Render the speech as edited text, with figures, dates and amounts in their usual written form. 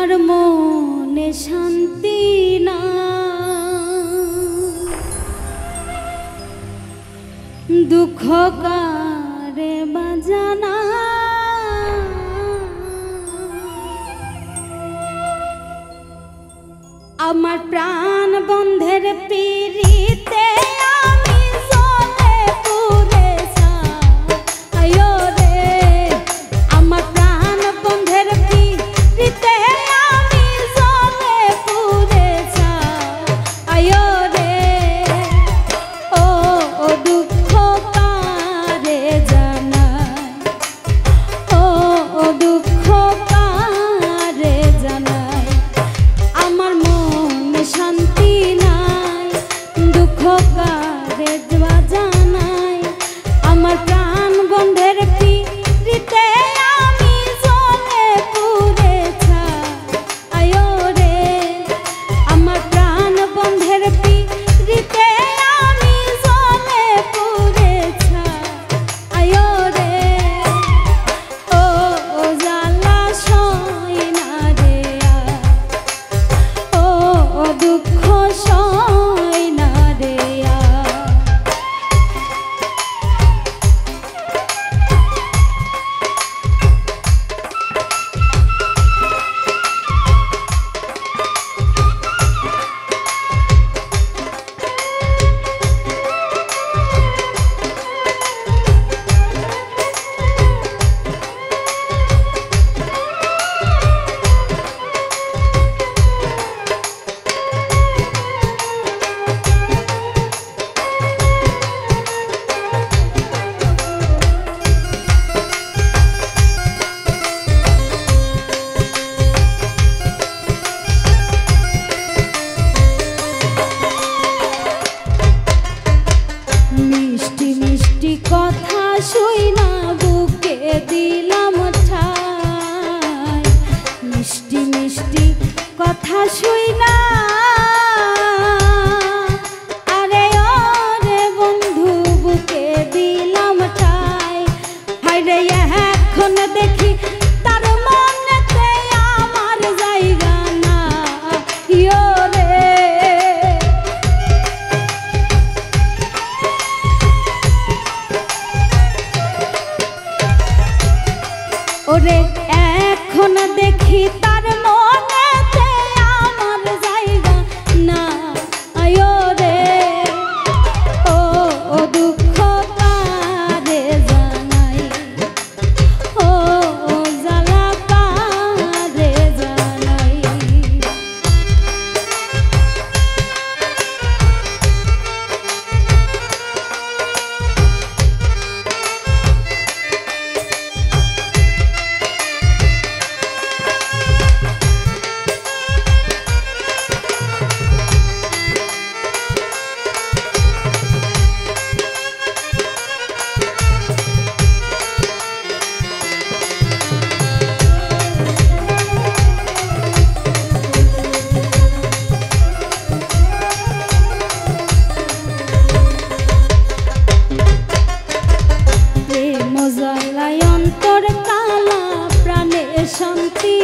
আমার মনে শান্তি না, দুঃখ কারে বাজানা, আমার প্রাণ বন্ধের পিরিতে আমি জ্বলে পুড়ে যাই রে। আমার প্রাণ বন্ধের পিরিতে আমি জ্বলে পুড়ে যাই রে। ও দুঃখ কারে জানাই, ও দুঃখ কারে জানাই, আমার মনে শান্তি নাই, দুঃখ কারে জানাই, আমার প্রাণ বন্ধের পিরিতে আমি জ্বলে পুড়ে যাই রে। আমার প্রাণ বন্ধের পিরিতে আমি জ্বলে পুড়ে যাই রে। ও জ্বালা সই না রে, ও দুঃখ সই না রে। মিষ্টি মিষ্টি কথা শুই না বুকে দিলাম ঠাই, মিষ্টি মিষ্টি কথা শুই না, আরে ওরে বন্ধু বুকে দিলাম ঠাই। হায়রে এখন দেখি তার মনেতে আমার জায়গা না রে। ওরে এখন দেখি তার মনেতে আমার জায়গা না রে। ও দুঃখ কারে জানাই, ও জ্বালা কারে জানাই। প্রেম জ্বালায় অন্তর কালা, প্রাণে শান্তি